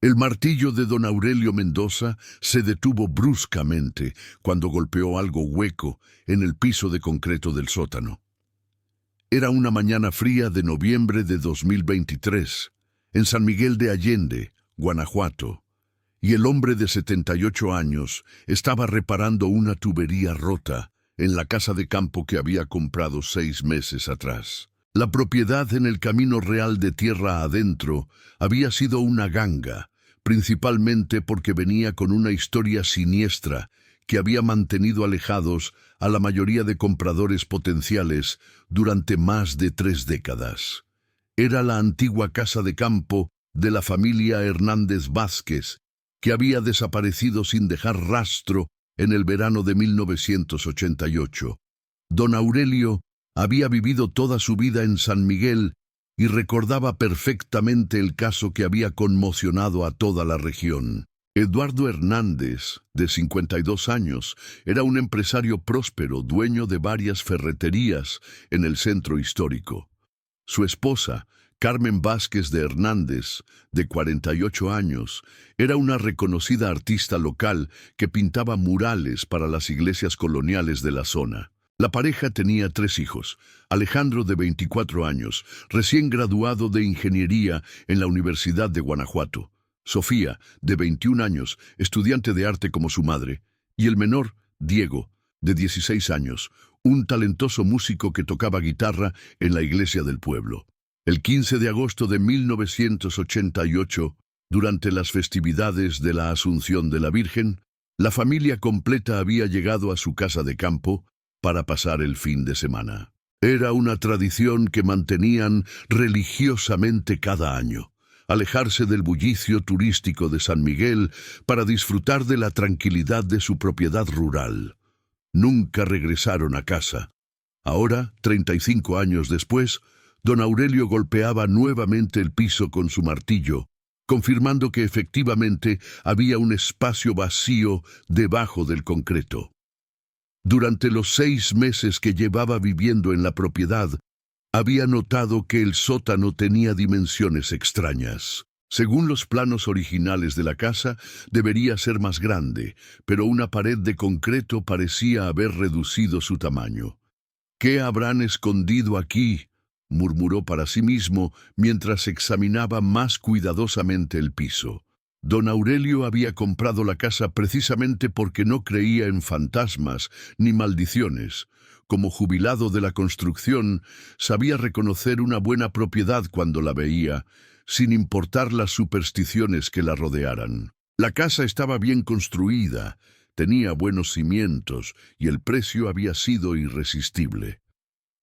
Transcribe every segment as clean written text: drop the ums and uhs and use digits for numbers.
El martillo de don Aurelio Mendoza se detuvo bruscamente cuando golpeó algo hueco en el piso de concreto del sótano. Era una mañana fría de noviembre de 2023, en San Miguel de Allende, Guanajuato, y el hombre de 78 años estaba reparando una tubería rota en la casa de campo que había comprado 6 meses atrás. La propiedad en el Camino Real de Tierra Adentro había sido una ganga, principalmente porque venía con una historia siniestra que había mantenido alejados a la mayoría de compradores potenciales durante más de 3 décadas. Era la antigua casa de campo de la familia Hernández Vázquez, que había desaparecido sin dejar rastro en el verano de 1988. Don Aurelio había vivido toda su vida en San Miguel y recordaba perfectamente el caso que había conmocionado a toda la región. Eduardo Hernández, de 52 años, era un empresario próspero, dueño de varias ferreterías en el centro histórico. Su esposa, Carmen Vázquez de Hernández, de 48 años, era una reconocida artista local que pintaba murales para las iglesias coloniales de la zona. La pareja tenía 3 hijos: Alejandro, de 24 años, recién graduado de Ingeniería en la Universidad de Guanajuato; Sofía, de 21 años, estudiante de arte como su madre; y el menor, Diego, de 16 años, un talentoso músico que tocaba guitarra en la iglesia del pueblo. El 15 de agosto de 1988, durante las festividades de la Asunción de la Virgen, la familia completa había llegado a su casa de campo para pasar el fin de semana. Era una tradición que mantenían religiosamente cada año: alejarse del bullicio turístico de San Miguel para disfrutar de la tranquilidad de su propiedad rural. Nunca regresaron a casa. Ahora, 35 años después, don Aurelio golpeaba nuevamente el piso con su martillo, confirmando que efectivamente había un espacio vacío debajo del concreto. Durante los 6 meses que llevaba viviendo en la propiedad, había notado que el sótano tenía dimensiones extrañas. Según los planos originales de la casa, debería ser más grande, pero una pared de concreto parecía haber reducido su tamaño. «¿Qué habrán escondido aquí?», murmuró para sí mismo mientras examinaba más cuidadosamente el piso. Don Aurelio había comprado la casa precisamente porque no creía en fantasmas ni maldiciones. Como jubilado de la construcción, sabía reconocer una buena propiedad cuando la veía, sin importar las supersticiones que la rodearan. La casa estaba bien construida, tenía buenos cimientos y el precio había sido irresistible.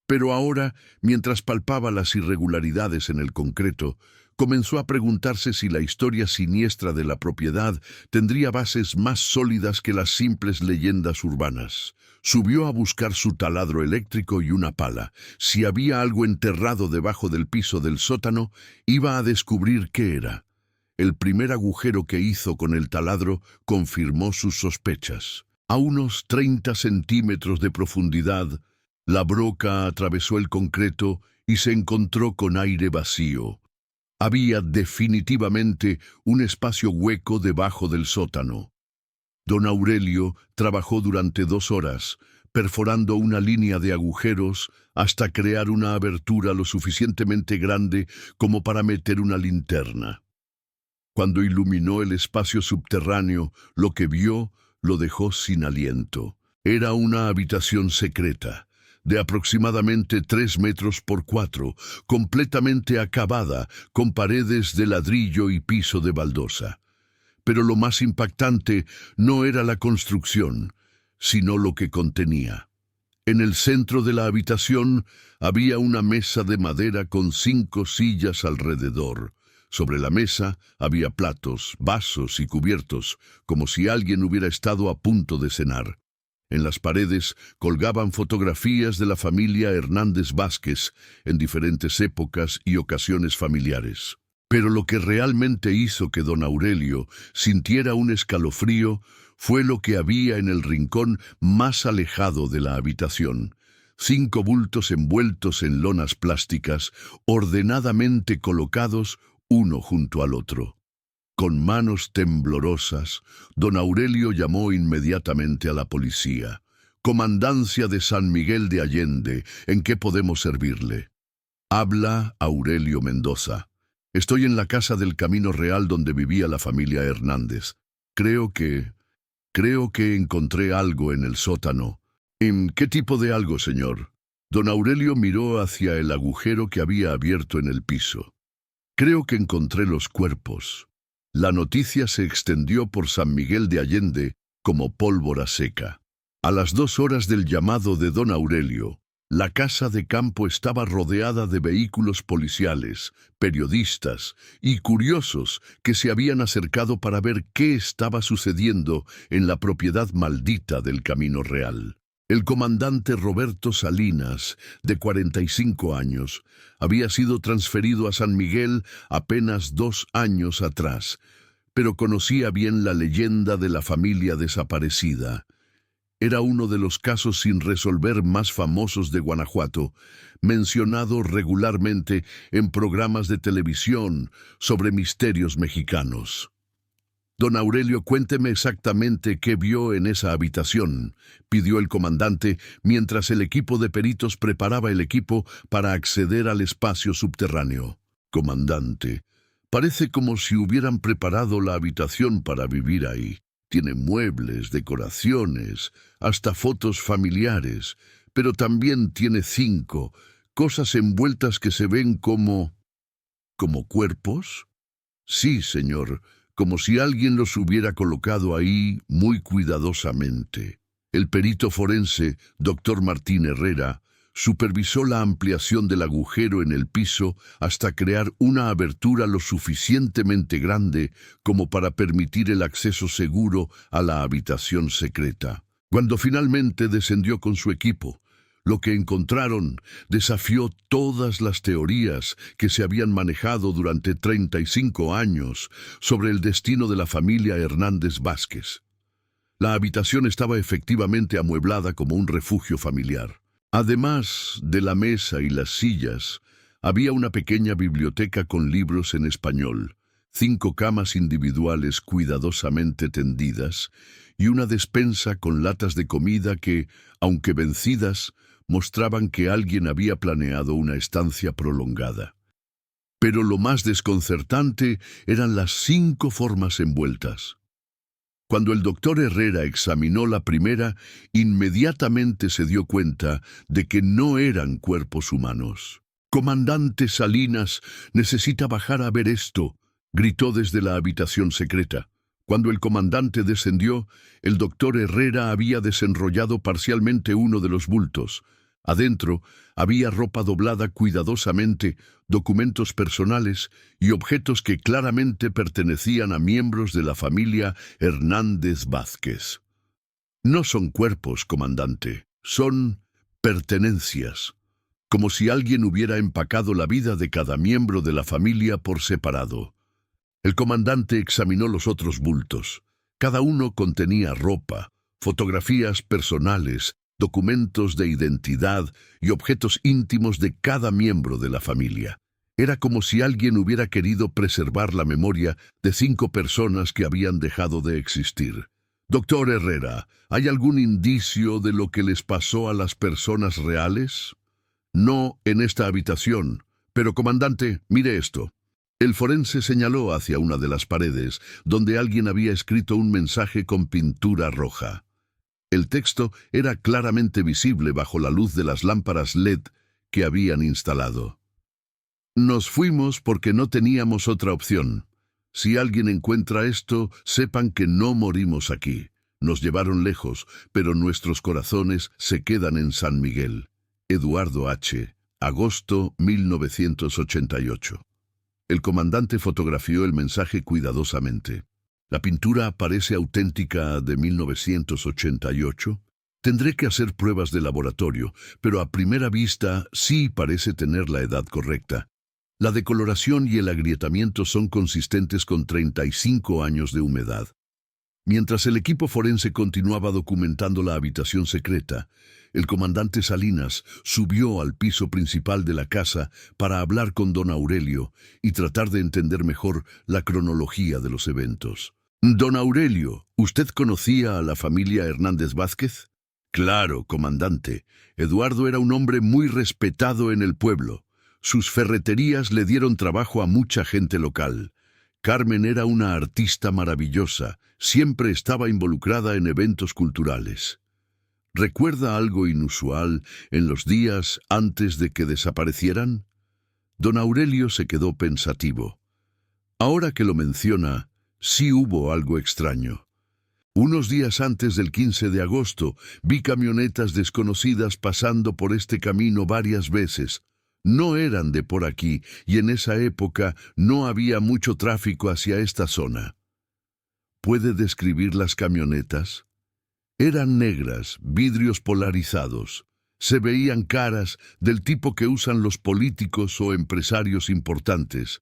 Pero ahora, mientras palpaba las irregularidades en el concreto, comenzó a preguntarse si la historia siniestra de la propiedad tendría bases más sólidas que las simples leyendas urbanas. Subió a buscar su taladro eléctrico y una pala. Si había algo enterrado debajo del piso del sótano, iba a descubrir qué era. El primer agujero que hizo con el taladro confirmó sus sospechas. A unos 30 centímetros de profundidad, la broca atravesó el concreto y se encontró con aire vacío. Había definitivamente un espacio hueco debajo del sótano. Don Aurelio trabajó durante 2 horas, perforando una línea de agujeros hasta crear una abertura lo suficientemente grande como para meter una linterna. Cuando iluminó el espacio subterráneo, lo que vio lo dejó sin aliento. Era una habitación secreta, de aproximadamente 3 metros por 4, completamente acabada, con paredes de ladrillo y piso de baldosa. Pero lo más impactante no era la construcción, sino lo que contenía. En el centro de la habitación había una mesa de madera con 5 sillas alrededor. Sobre la mesa había platos, vasos y cubiertos, como si alguien hubiera estado a punto de cenar. En las paredes colgaban fotografías de la familia Hernández Vázquez en diferentes épocas y ocasiones familiares. Pero lo que realmente hizo que don Aurelio sintiera un escalofrío fue lo que había en el rincón más alejado de la habitación. 5 bultos envueltos en lonas plásticas, ordenadamente colocados uno junto al otro. Con manos temblorosas, don Aurelio llamó inmediatamente a la policía. Comandancia de San Miguel de Allende, ¿en qué podemos servirle? Habla Aurelio Mendoza. Estoy en la casa del Camino Real donde vivía la familia Hernández. Creo que encontré algo en el sótano. ¿En qué tipo de algo, señor? Don Aurelio miró hacia el agujero que había abierto en el piso. Creo que encontré los cuerpos. La noticia se extendió por San Miguel de Allende como pólvora seca. A las 2 horas del llamado de don Aurelio, la casa de campo estaba rodeada de vehículos policiales, periodistas y curiosos que se habían acercado para ver qué estaba sucediendo en la propiedad maldita del Camino Real. El comandante Roberto Salinas, de 45 años, había sido transferido a San Miguel apenas 2 años atrás, pero conocía bien la leyenda de la familia desaparecida. Era uno de los casos sin resolver más famosos de Guanajuato, mencionado regularmente en programas de televisión sobre misterios mexicanos. Don Aurelio, cuénteme exactamente qué vio en esa habitación, pidió el comandante mientras el equipo de peritos preparaba el equipo para acceder al espacio subterráneo. Comandante, parece como si hubieran preparado la habitación para vivir ahí. Tiene muebles, decoraciones, hasta fotos familiares, pero también tiene 5 cosas envueltas que se ven como cuerpos. Sí, señor, como si alguien los hubiera colocado ahí muy cuidadosamente. El perito forense, doctor Martín Herrera, supervisó la ampliación del agujero en el piso hasta crear una abertura lo suficientemente grande como para permitir el acceso seguro a la habitación secreta. Cuando finalmente descendió con su equipo, lo que encontraron desafió todas las teorías que se habían manejado durante 35 años sobre el destino de la familia Hernández Vázquez. La habitación estaba efectivamente amueblada como un refugio familiar. Además de la mesa y las sillas, había una pequeña biblioteca con libros en español, 5 camas individuales cuidadosamente tendidas y una despensa con latas de comida que, aunque vencidas, mostraban que alguien había planeado una estancia prolongada. Pero lo más desconcertante eran las 5 formas envueltas. Cuando el doctor Herrera examinó la primera, inmediatamente se dio cuenta de que no eran cuerpos humanos. «Comandante Salinas, necesita bajar a ver esto», gritó desde la habitación secreta. Cuando el comandante descendió, el doctor Herrera había desenrollado parcialmente uno de los bultos. Adentro había ropa doblada cuidadosamente, documentos personales y objetos que claramente pertenecían a miembros de la familia Hernández Vázquez. «No son cuerpos, comandante, son pertenencias, como si alguien hubiera empacado la vida de cada miembro de la familia por separado». El comandante examinó los otros bultos. Cada uno contenía ropa, fotografías personales, documentos de identidad y objetos íntimos de cada miembro de la familia. Era como si alguien hubiera querido preservar la memoria de 5 personas que habían dejado de existir. «Doctor Herrera, ¿hay algún indicio de lo que les pasó a las personas reales?» «No en esta habitación, pero comandante, mire esto». El forense señaló hacia una de las paredes, donde alguien había escrito un mensaje con pintura roja. El texto era claramente visible bajo la luz de las lámparas LED que habían instalado. «Nos fuimos porque no teníamos otra opción. Si alguien encuentra esto, sepan que no morimos aquí. Nos llevaron lejos, pero nuestros corazones se quedan en San Miguel. Eduardo H., agosto 1988». El comandante fotografió el mensaje cuidadosamente. «¿La pintura parece auténtica de 1988? Tendré que hacer pruebas de laboratorio, pero a primera vista sí parece tener la edad correcta. La decoloración y el agrietamiento son consistentes con 35 años de humedad. Mientras el equipo forense continuaba documentando la habitación secreta, el comandante Salinas subió al piso principal de la casa para hablar con don Aurelio y tratar de entender mejor la cronología de los eventos. Don Aurelio, ¿usted conocía a la familia Hernández Vázquez? Claro, comandante. Eduardo era un hombre muy respetado en el pueblo. Sus ferreterías le dieron trabajo a mucha gente local. Carmen era una artista maravillosa, siempre estaba involucrada en eventos culturales. ¿Recuerda algo inusual en los días antes de que desaparecieran? Don Aurelio se quedó pensativo. Ahora que lo menciona, sí hubo algo extraño. Unos días antes del 15 de agosto, vi camionetas desconocidas pasando por este camino varias veces. No eran de por aquí, y en esa época no había mucho tráfico hacia esta zona. ¿Puede describir las camionetas? Eran negras, vidrios polarizados. Se veían caras del tipo que usan los políticos o empresarios importantes.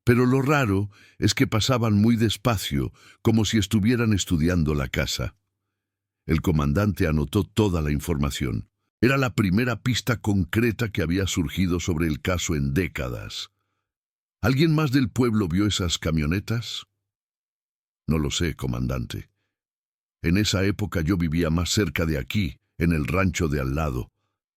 Pero lo raro es que pasaban muy despacio, como si estuvieran estudiando la casa. El comandante anotó toda la información. Era la primera pista concreta que había surgido sobre el caso en décadas. ¿Alguien más del pueblo vio esas camionetas? No lo sé, comandante. En esa época yo vivía más cerca de aquí, en el rancho de al lado.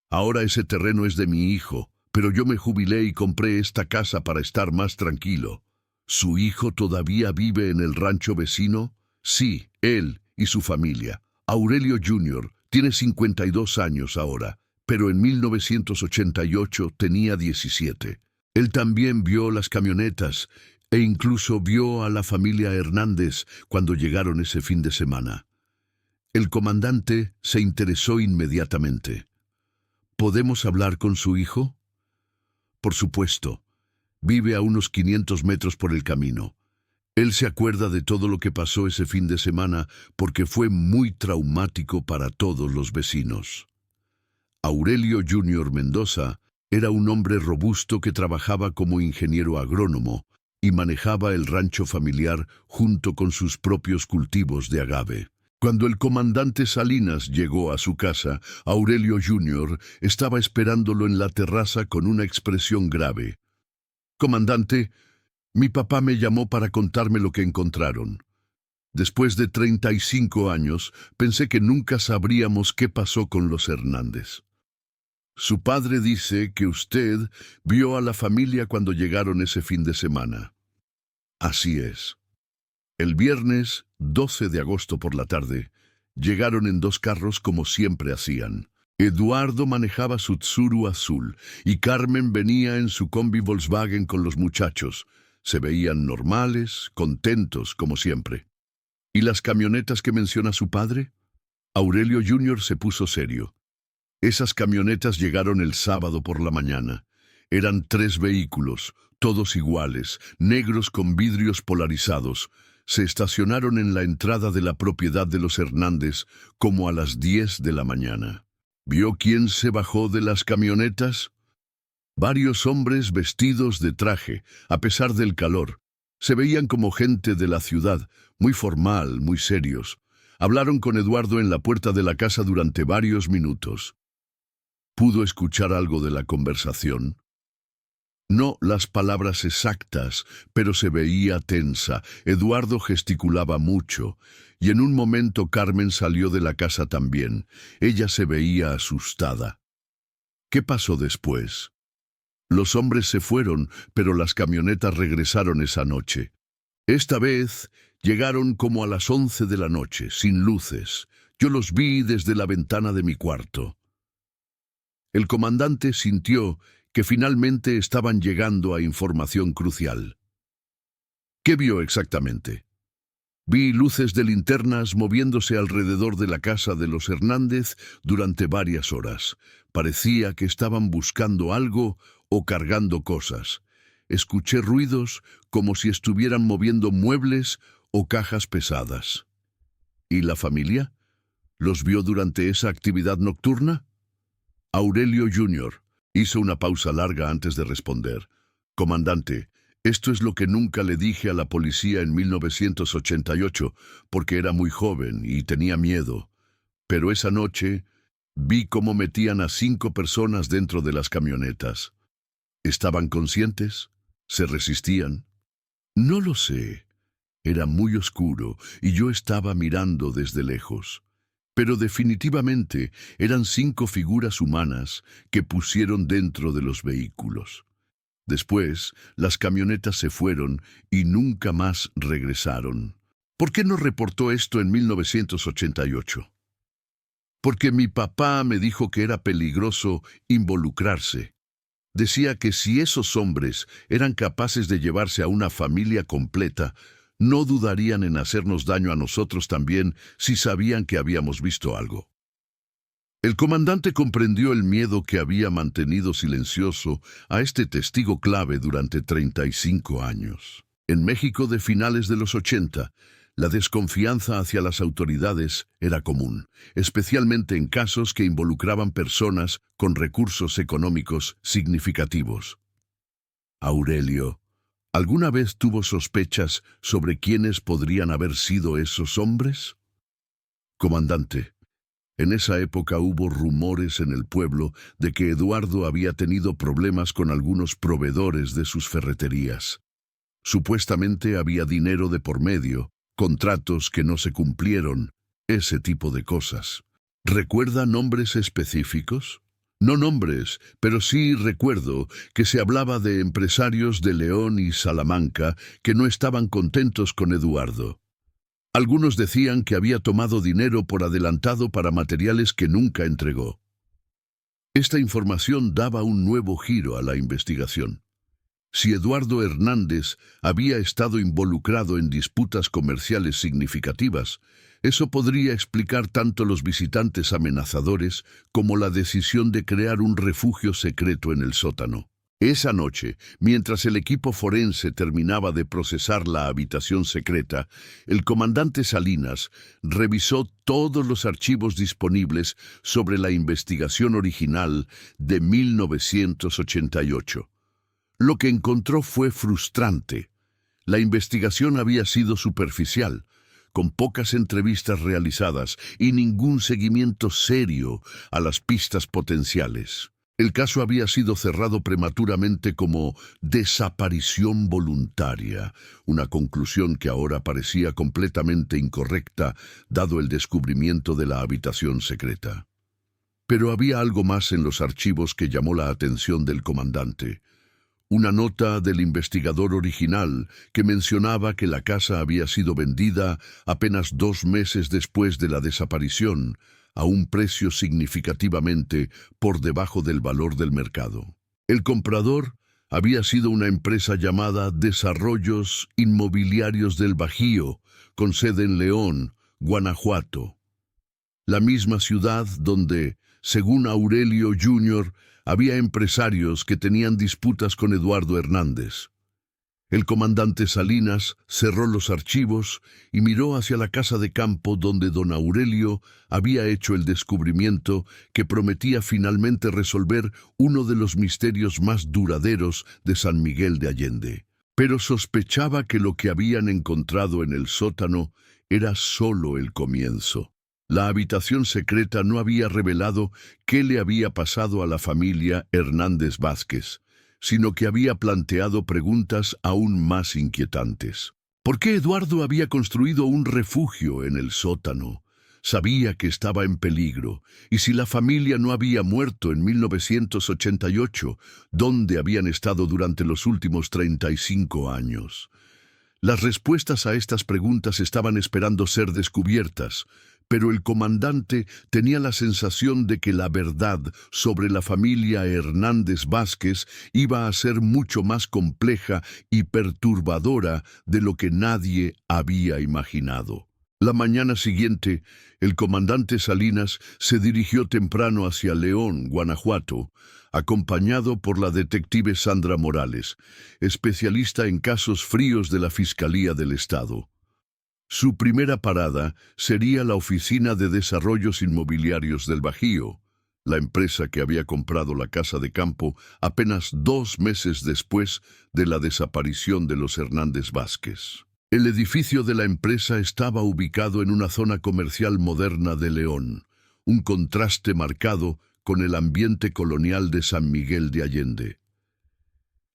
Ahora ese terreno es de mi hijo, pero yo me jubilé y compré esta casa para estar más tranquilo. ¿Su hijo todavía vive en el rancho vecino? Sí, él y su familia. Aurelio Jr. tiene 52 años ahora, pero en 1988 tenía 17. Él también vio las camionetas e incluso vio a la familia Hernández cuando llegaron ese fin de semana. El comandante se interesó inmediatamente. ¿Podemos hablar con su hijo? Por supuesto. Vive a unos 500 metros por el camino. Él se acuerda de todo lo que pasó ese fin de semana porque fue muy traumático para todos los vecinos. Aurelio Jr. Mendoza era un hombre robusto que trabajaba como ingeniero agrónomo y manejaba el rancho familiar junto con sus propios cultivos de agave. Cuando el comandante Salinas llegó a su casa, Aurelio Jr. estaba esperándolo en la terraza con una expresión grave. «Comandante, mi papá me llamó para contarme lo que encontraron. Después de 35 años, pensé que nunca sabríamos qué pasó con los Hernández. Su padre dice que usted vio a la familia cuando llegaron ese fin de semana». Así es. El viernes, 12 de agosto por la tarde, llegaron en 2 carros como siempre hacían. Eduardo manejaba su Tsuru azul y Carmen venía en su combi Volkswagen con los muchachos. Se veían normales, contentos como siempre. ¿Y las camionetas que menciona su padre? Aurelio Jr. se puso serio. Esas camionetas llegaron el sábado por la mañana. Eran 3 vehículos, todos iguales, negros con vidrios polarizados. Se estacionaron en la entrada de la propiedad de los Hernández como a las 10 de la mañana. ¿Vio quién se bajó de las camionetas? Varios hombres vestidos de traje, a pesar del calor. Se veían como gente de la ciudad, muy formal, muy serios. Hablaron con Eduardo en la puerta de la casa durante varios minutos. ¿Pudo escuchar algo de la conversación? No las palabras exactas, pero se veía tensa. Eduardo gesticulaba mucho, y en un momento Carmen salió de la casa también. Ella se veía asustada. ¿Qué pasó después? Los hombres se fueron, pero las camionetas regresaron esa noche. Esta vez llegaron como a las 11 de la noche, sin luces. Yo los vi desde la ventana de mi cuarto. El comandante sintió que finalmente estaban llegando a información crucial. ¿Qué vio exactamente? Vi luces de linternas moviéndose alrededor de la casa de los Hernández durante varias horas. Parecía que estaban buscando algo o cargando cosas. Escuché ruidos como si estuvieran moviendo muebles o cajas pesadas. ¿Y la familia? ¿Los vio durante esa actividad nocturna? Aurelio Jr. hizo una pausa larga antes de responder. Comandante, Esto es lo que nunca le dije a la policía en 1988, porque era muy joven y tenía miedo. Pero esa noche vi cómo metían a 5 personas dentro de las camionetas. ¿Estaban conscientes? ¿Se resistían? No lo sé. Era muy oscuro y yo estaba mirando desde lejos. Pero definitivamente eran 5 figuras humanas que pusieron dentro de los vehículos. Después, las camionetas se fueron y nunca más regresaron. ¿Por qué no reportó esto en 1988? Porque mi papá me dijo que era peligroso involucrarse. Decía que si esos hombres eran capaces de llevarse a una familia completa, no dudarían en hacernos daño a nosotros también si sabían que habíamos visto algo. El comandante comprendió el miedo que había mantenido silencioso a este testigo clave durante 35 años. En México de finales de los 80, la desconfianza hacia las autoridades era común, especialmente en casos que involucraban personas con recursos económicos significativos. Aurelio, ¿alguna vez tuvo sospechas sobre quiénes podrían haber sido esos hombres? Comandante, en esa época hubo rumores en el pueblo de que Eduardo había tenido problemas con algunos proveedores de sus ferreterías. Supuestamente había dinero de por medio, contratos que no se cumplieron, ese tipo de cosas. ¿Recuerda nombres específicos? No nombres, pero sí recuerdo que se hablaba de empresarios de León y Salamanca que no estaban contentos con Eduardo. Algunos decían que había tomado dinero por adelantado para materiales que nunca entregó. Esta información daba un nuevo giro a la investigación. Si Eduardo Hernández había estado involucrado en disputas comerciales significativas, eso podría explicar tanto los visitantes amenazadores como la decisión de crear un refugio secreto en el sótano. Esa noche, mientras el equipo forense terminaba de procesar la habitación secreta, el comandante Salinas revisó todos los archivos disponibles sobre la investigación original de 1988. Lo que encontró fue frustrante. La investigación había sido superficial, con pocas entrevistas realizadas y ningún seguimiento serio a las pistas potenciales. El caso había sido cerrado prematuramente como desaparición voluntaria, una conclusión que ahora parecía completamente incorrecta, dado el descubrimiento de la habitación secreta. Pero había algo más en los archivos que llamó la atención del comandante. Una nota del investigador original que mencionaba que la casa había sido vendida apenas 2 meses después de la desaparición, a un precio significativamente por debajo del valor del mercado. El comprador había sido una empresa llamada Desarrollos Inmobiliarios del Bajío, con sede en León, Guanajuato. La misma ciudad donde, según Aurelio Jr., había empresarios que tenían disputas con Eduardo Hernández. El comandante Salinas cerró los archivos y miró hacia la casa de campo donde don Aurelio había hecho el descubrimiento que prometía finalmente resolver uno de los misterios más duraderos de San Miguel de Allende. Pero sospechaba que lo que habían encontrado en el sótano era solo el comienzo. La habitación secreta no había revelado qué le había pasado a la familia Hernández Vázquez, sino que había planteado preguntas aún más inquietantes. ¿Por qué Eduardo había construido un refugio en el sótano? Sabía que estaba en peligro, y si la familia no había muerto en 1988, ¿dónde habían estado durante los últimos 35 años? Las respuestas a estas preguntas estaban esperando ser descubiertas, pero el comandante tenía la sensación de que la verdad sobre la familia Hernández Vázquez iba a ser mucho más compleja y perturbadora de lo que nadie había imaginado. La mañana siguiente, el comandante Salinas se dirigió temprano hacia León, Guanajuato, acompañado por la detective Sandra Morales, especialista en casos fríos de la Fiscalía del Estado. Su primera parada sería la Oficina de Desarrollos Inmobiliarios del Bajío, la empresa que había comprado la casa de campo apenas 2 meses después de la desaparición de los Hernández Vázquez. El edificio de la empresa estaba ubicado en una zona comercial moderna de León, un contraste marcado con el ambiente colonial de San Miguel de Allende.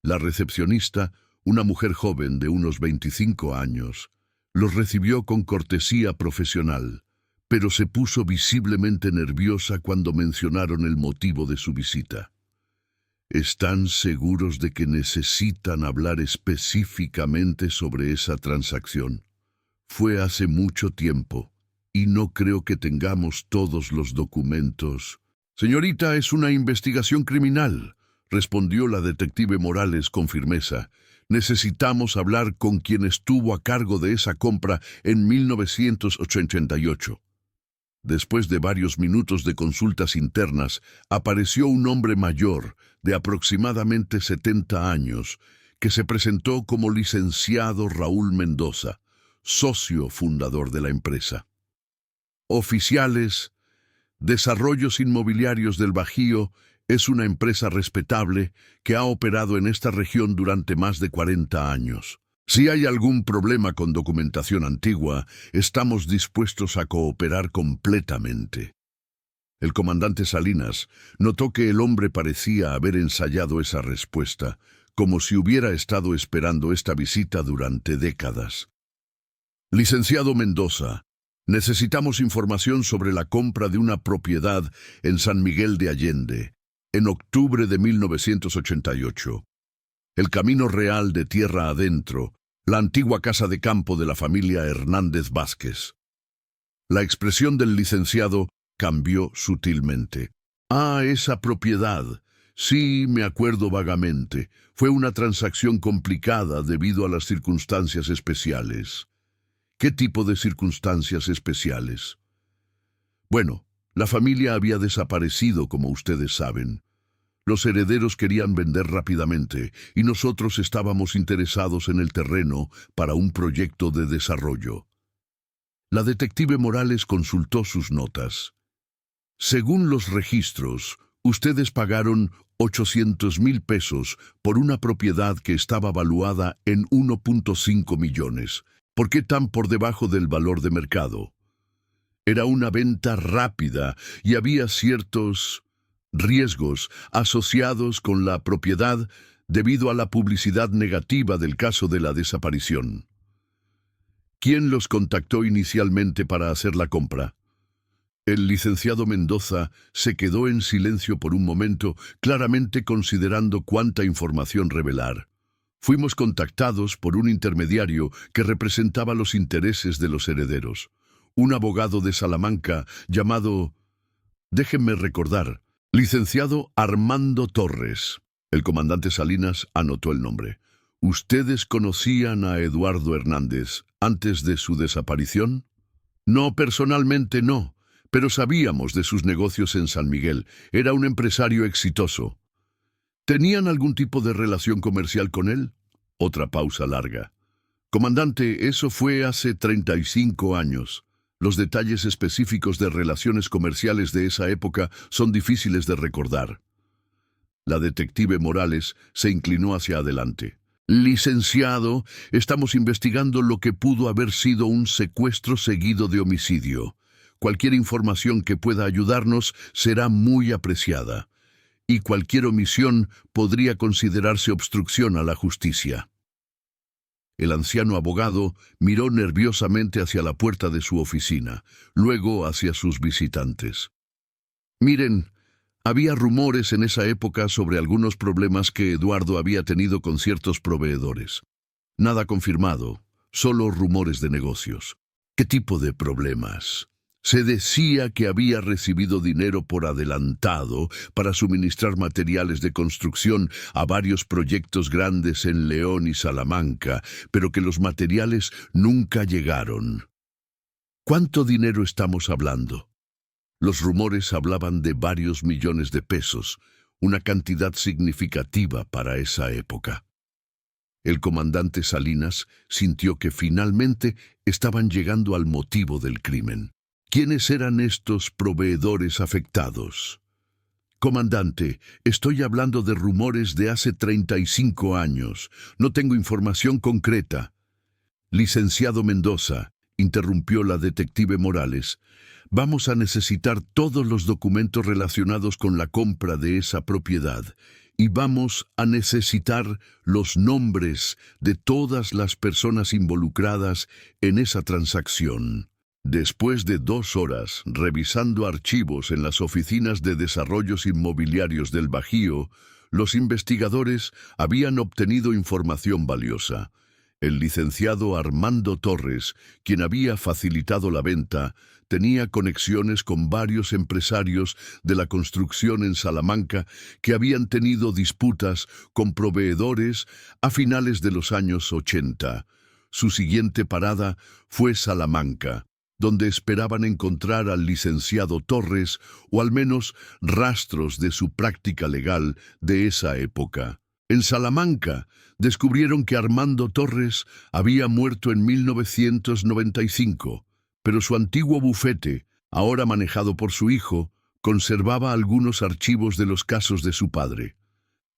La recepcionista, una mujer joven de unos 25 años, los recibió con cortesía profesional, pero se puso visiblemente nerviosa cuando mencionaron el motivo de su visita. ¿Están seguros de que necesitan hablar específicamente sobre esa transacción? Fue hace mucho tiempo, y no creo que tengamos todos los documentos. Señorita, es una investigación criminal, respondió la detective Morales con firmeza. Necesitamos hablar con quien estuvo a cargo de esa compra en 1988. Después de varios minutos de consultas internas, apareció un hombre mayor, de aproximadamente 70 años, que se presentó como licenciado Raúl Mendoza, socio fundador de la empresa. Oficiales, Desarrollos Inmobiliarios del Bajío es una empresa respetable que ha operado en esta región durante más de 40 años. Si hay algún problema con documentación antigua, estamos dispuestos a cooperar completamente. El comandante Salinas notó que el hombre parecía haber ensayado esa respuesta, como si hubiera estado esperando esta visita durante décadas. Licenciado Mendoza, necesitamos información sobre la compra de una propiedad en San Miguel de Allende, en octubre de 1988. El Camino Real de Tierra Adentro, la antigua casa de campo de la familia Hernández Vázquez. La expresión del licenciado cambió sutilmente. Ah, esa propiedad. Sí, me acuerdo vagamente. Fue una transacción complicada debido a las circunstancias especiales. ¿Qué tipo de circunstancias especiales? Bueno, la familia había desaparecido, como ustedes saben. Los herederos querían vender rápidamente y nosotros estábamos interesados en el terreno para un proyecto de desarrollo. La detective Morales consultó sus notas. Según los registros, ustedes pagaron 800,000 pesos por una propiedad que estaba valuada en 1.5 millones. ¿Por qué tan por debajo del valor de mercado? Era una venta rápida y había ciertos riesgos asociados con la propiedad debido a la publicidad negativa del caso de la desaparición. ¿Quién los contactó inicialmente para hacer la compra? El licenciado Mendoza se quedó en silencio por un momento, claramente considerando cuánta información revelar. Fuimos contactados por un intermediario que representaba los intereses de los herederos, un abogado de Salamanca llamado, déjenme recordar, licenciado Armando Torres. El comandante Salinas anotó el nombre. ¿Ustedes conocían a Eduardo Hernández antes de su desaparición? No, personalmente no, pero sabíamos de sus negocios en San Miguel. Era un empresario exitoso. ¿Tenían algún tipo de relación comercial con él? Otra pausa larga. Comandante, eso fue hace 35 años. Los detalles específicos de relaciones comerciales de esa época son difíciles de recordar. La detective Morales se inclinó hacia adelante. Licenciado, estamos investigando lo que pudo haber sido un secuestro seguido de homicidio. Cualquier información que pueda ayudarnos será muy apreciada. Y cualquier omisión podría considerarse obstrucción a la justicia. El anciano abogado miró nerviosamente hacia la puerta de su oficina, luego hacia sus visitantes. Miren, había rumores en esa época sobre algunos problemas que Eduardo había tenido con ciertos proveedores. Nada confirmado, solo rumores de negocios. ¿Qué tipo de problemas? Se decía que había recibido dinero por adelantado para suministrar materiales de construcción a varios proyectos grandes en León y Salamanca, pero que los materiales nunca llegaron. ¿Cuánto dinero estamos hablando? Los rumores hablaban de varios millones de pesos, una cantidad significativa para esa época. El comandante Salinas sintió que finalmente estaban llegando al motivo del crimen. ¿Quiénes eran estos proveedores afectados? Comandante, estoy hablando de rumores de hace 35 años. No tengo información concreta. Licenciado Mendoza, interrumpió la detective Morales, vamos a necesitar todos los documentos relacionados con la compra de esa propiedad y vamos a necesitar los nombres de todas las personas involucradas en esa transacción. Después de 2 horas revisando archivos en las oficinas de desarrollos inmobiliarios del Bajío, los investigadores habían obtenido información valiosa. El licenciado Armando Torres, quien había facilitado la venta, tenía conexiones con varios empresarios de la construcción en Salamanca que habían tenido disputas con proveedores a finales de los años 80. Su siguiente parada fue Salamanca, donde esperaban encontrar al licenciado Torres o al menos rastros de su práctica legal de esa época. En Salamanca descubrieron que Armando Torres había muerto en 1995, pero su antiguo bufete, ahora manejado por su hijo, conservaba algunos archivos de los casos de su padre.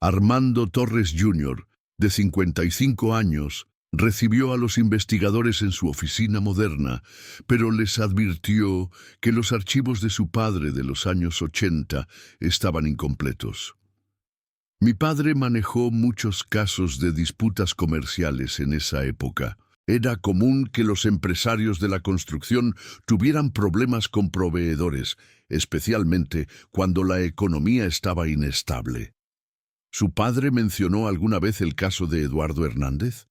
Armando Torres Jr., de 55 años, recibió a los investigadores en su oficina moderna, pero les advirtió que los archivos de su padre de los años 80 estaban incompletos. Mi padre manejó muchos casos de disputas comerciales en esa época. Era común que los empresarios de la construcción tuvieran problemas con proveedores, especialmente cuando la economía estaba inestable. ¿Su padre mencionó alguna vez el caso de Eduardo Hernández?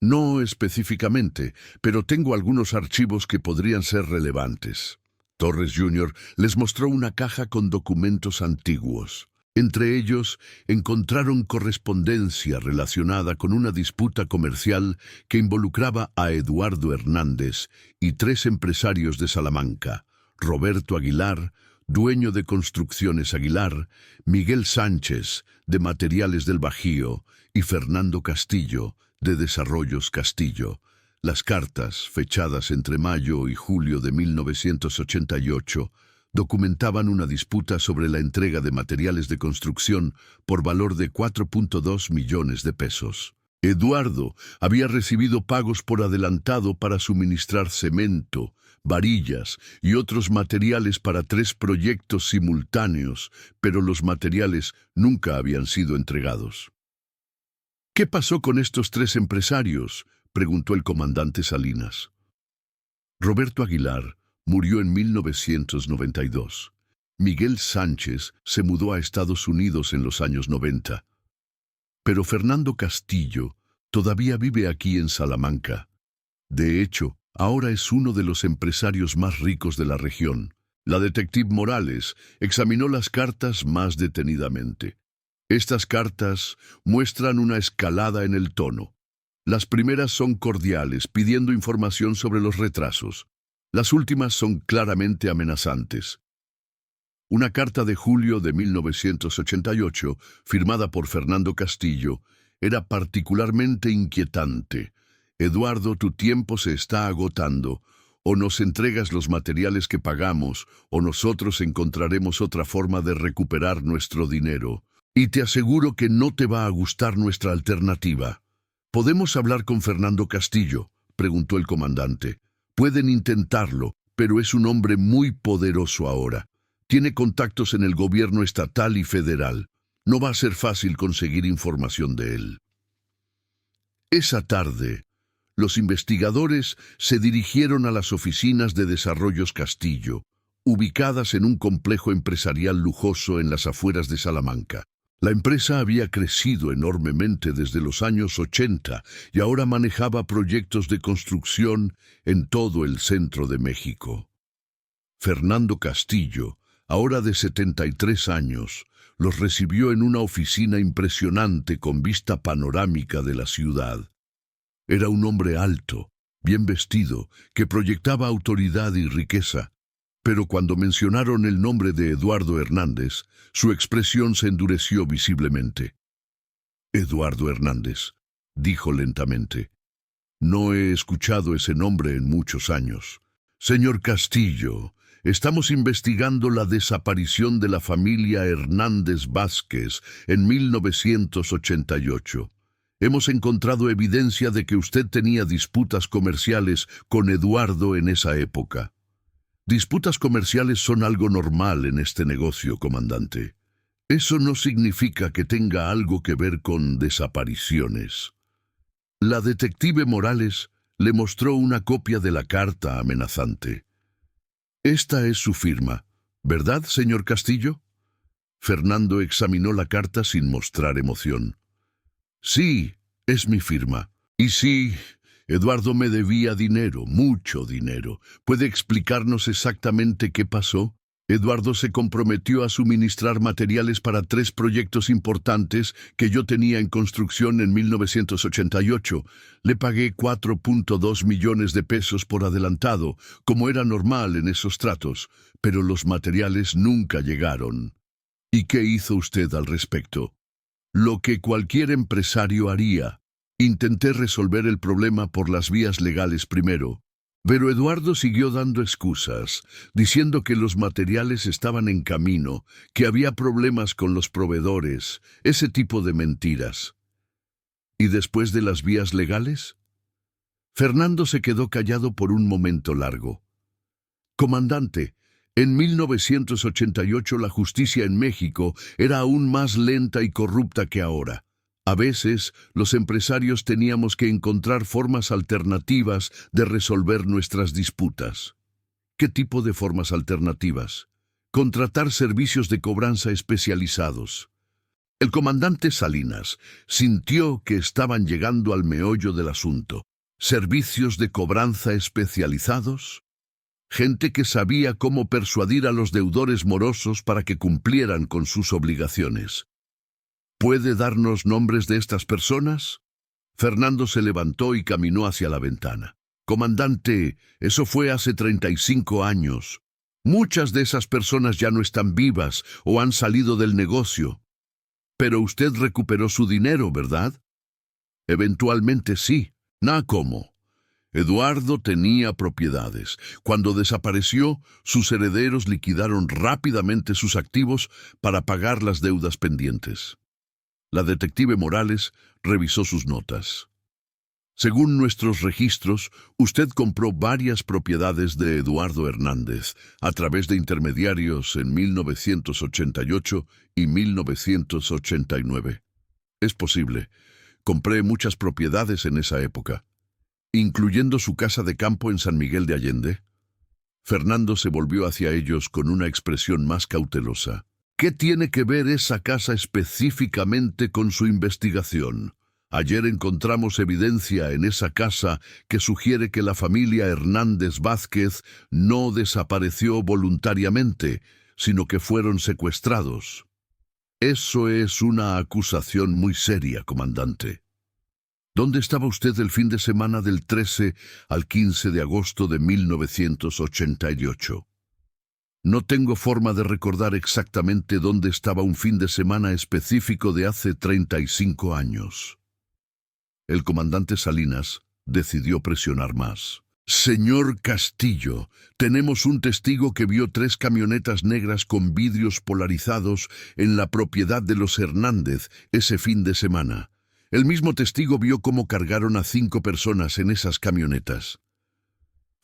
No específicamente, pero tengo algunos archivos que podrían ser relevantes. Torres Jr. les mostró una caja con documentos antiguos. Entre ellos, encontraron correspondencia relacionada con una disputa comercial que involucraba a Eduardo Hernández y 3 empresarios de Salamanca: Roberto Aguilar, dueño de Construcciones Aguilar, Miguel Sánchez, de Materiales del Bajío, y Fernando Castillo, de Desarrollos Castillo. Las cartas, fechadas entre mayo y julio de 1988, documentaban una disputa sobre la entrega de materiales de construcción por valor de 4.2 millones de pesos. Eduardo había recibido pagos por adelantado para suministrar cemento, varillas y otros materiales para 3 proyectos simultáneos, pero los materiales nunca habían sido entregados. ¿Qué pasó con estos 3 empresarios?, preguntó el comandante Salinas. Roberto Aguilar murió en 1992. Miguel Sánchez se mudó a Estados Unidos en los años 90. Pero Fernando Castillo todavía vive aquí en Salamanca. De hecho, ahora es uno de los empresarios más ricos de la región. La detective Morales examinó las cartas más detenidamente. Estas cartas muestran una escalada en el tono. Las primeras son cordiales, pidiendo información sobre los retrasos. Las últimas son claramente amenazantes. Una carta de julio de 1988, firmada por Fernando Castillo, era particularmente inquietante. Eduardo, tu tiempo se está agotando. O nos entregas los materiales que pagamos, o nosotros encontraremos otra forma de recuperar nuestro dinero. Y te aseguro que no te va a gustar nuestra alternativa. ¿Podemos hablar con Fernando Castillo?, preguntó el comandante. Pueden intentarlo, pero es un hombre muy poderoso ahora. Tiene contactos en el gobierno estatal y federal. No va a ser fácil conseguir información de él. Esa tarde, los investigadores se dirigieron a las oficinas de Desarrollos Castillo, ubicadas en un complejo empresarial lujoso en las afueras de Salamanca. La empresa había crecido enormemente desde los años 80 y ahora manejaba proyectos de construcción en todo el centro de México. Fernando Castillo, ahora de 73 años, los recibió en una oficina impresionante con vista panorámica de la ciudad. Era un hombre alto, bien vestido, que proyectaba autoridad y riqueza. Pero cuando mencionaron el nombre de Eduardo Hernández, su expresión se endureció visiblemente. Eduardo Hernández, dijo lentamente. No he escuchado ese nombre en muchos años. Señor Castillo, Estamos investigando la desaparición de la familia Hernández Vázquez en 1988. Hemos encontrado evidencia de que usted tenía disputas comerciales con Eduardo en esa época. Disputas comerciales son algo normal en este negocio, comandante. Eso no significa que tenga algo que ver con desapariciones. La detective Morales le mostró una copia de la carta amenazante. Esta es su firma, ¿verdad, señor Castillo? Fernando examinó la carta sin mostrar emoción. Sí, es mi firma. Y sí, Eduardo me debía dinero, mucho dinero. ¿Puede explicarnos exactamente qué pasó? Eduardo se comprometió a suministrar materiales para 3 proyectos importantes que yo tenía en construcción en 1988. Le pagué 4.2 millones de pesos por adelantado, como era normal en esos tratos, pero los materiales nunca llegaron. ¿Y qué hizo usted al respecto? Lo que cualquier empresario haría. Intenté resolver el problema por las vías legales primero. Pero Eduardo siguió dando excusas, diciendo que los materiales estaban en camino, que había problemas con los proveedores, ese tipo de mentiras. ¿Y después de las vías legales? Fernando se quedó callado por un momento largo. Comandante, en 1988 la justicia en México era aún más lenta y corrupta que ahora. A veces, los empresarios teníamos que encontrar formas alternativas de resolver nuestras disputas. ¿Qué tipo de formas alternativas? Contratar servicios de cobranza especializados. El comandante Salinas sintió que estaban llegando al meollo del asunto. ¿Servicios de cobranza especializados? Gente que sabía cómo persuadir a los deudores morosos para que cumplieran con sus obligaciones. ¿Puede darnos nombres de estas personas? Fernando se levantó y caminó hacia la ventana. Comandante, eso fue hace 35 años. Muchas de esas personas ya no están vivas o han salido del negocio. Pero usted recuperó su dinero, ¿verdad? Eventualmente sí. ¿Cómo? Eduardo tenía propiedades. Cuando desapareció, sus herederos liquidaron rápidamente sus activos para pagar las deudas pendientes. La detective Morales revisó sus notas. Según nuestros registros, usted compró varias propiedades de Eduardo Hernández a través de intermediarios en 1988 y 1989. Es posible. Compré muchas propiedades en esa época, incluyendo su casa de campo en San Miguel de Allende. Fernando se volvió hacia ellos con una expresión más cautelosa. ¿Qué tiene que ver esa casa específicamente con su investigación? Ayer encontramos evidencia en esa casa que sugiere que la familia Hernández Vázquez no desapareció voluntariamente, sino que fueron secuestrados. Eso es una acusación muy seria, comandante. ¿Dónde estaba usted el fin de semana del 13 al 15 de agosto de 1988? No tengo forma de recordar exactamente dónde estaba un fin de semana específico de hace 35 años. El comandante Salinas decidió presionar más. Señor Castillo, tenemos un testigo que vio 3 camionetas negras con vidrios polarizados en la propiedad de los Hernández ese fin de semana. El mismo testigo vio cómo cargaron a 5 personas en esas camionetas.